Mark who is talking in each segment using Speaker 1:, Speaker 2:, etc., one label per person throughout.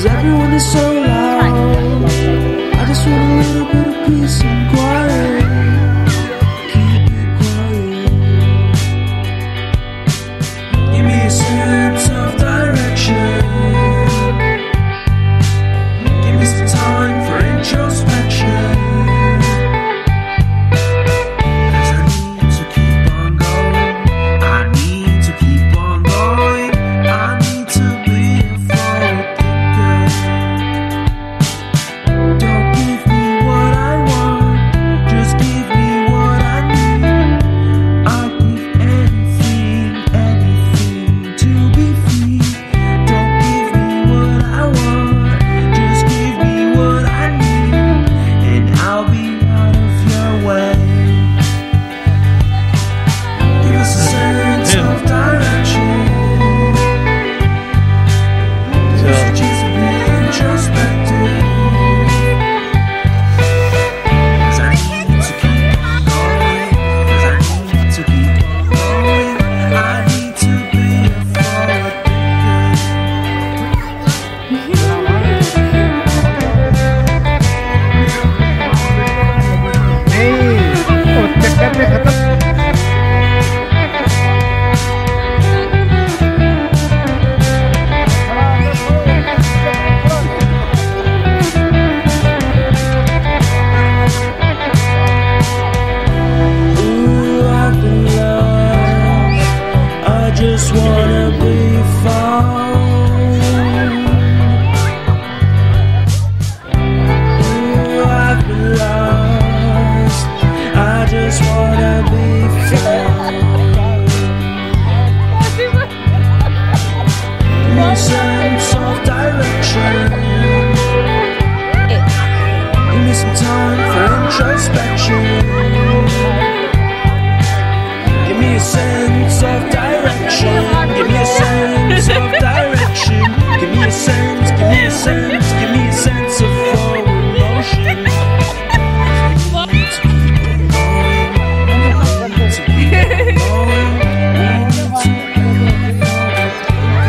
Speaker 1: Everyone is so loud. I just want a little bit of peace and quiet. Keep it quiet. Give me a sense of direction. Give me some time for introspection. 'Cause I need to keep on going. I need to keep on going. I need to be a forward thinker. Don't give me what I want, just give me what I need. I'll give anything, anything to be free. Don't give me what I want, just give me what I need, and I'll be out of your way. Give us a sense of direction. Just be introspective. 'Cause I need to keep on going. 'Cause I need to keep on going. I need to be a forward Ooh, I've been lost. I just wanna be found. Ooh, I've been lost. I just wanna be found. Give me a sense of direction. Give me some time for introspection. Give me a sense of direction. Give me a sense of direction. Give me a sense, give me a sense, give me a sense of forward motion. I need to keep on going. I need to keep on going. We need to be forward thinking.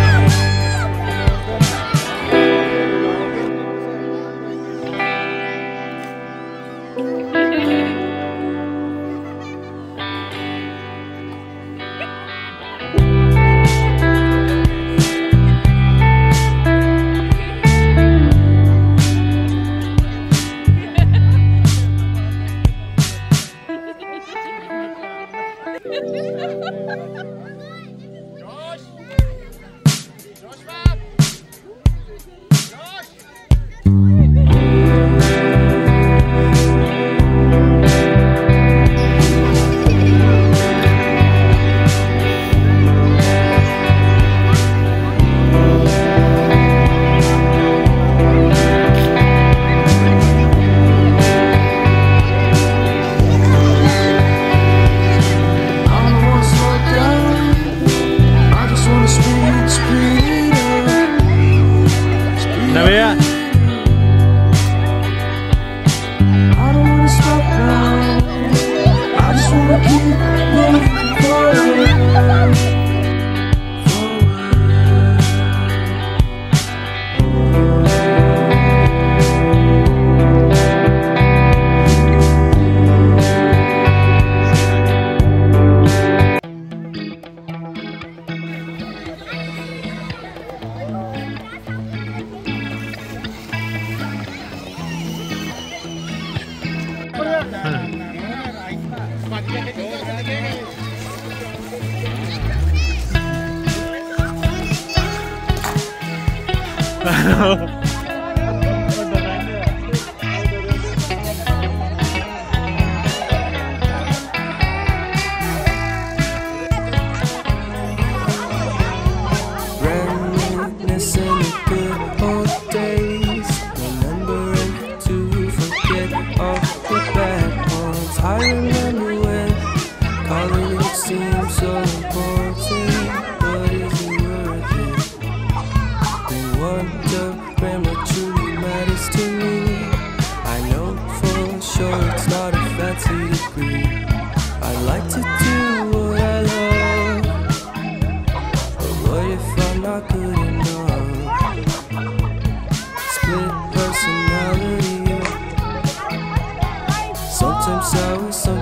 Speaker 1: Reminiscing of good old days, remembering to forget all the bad ones. I remember when college seemed so important, but is it worth it? I wonder when what truly matters to me. I know for sure it's not a fancy degree. I'd like to do what I love, but what if I'm not good enough? Split personality, sometimes sour, sometimes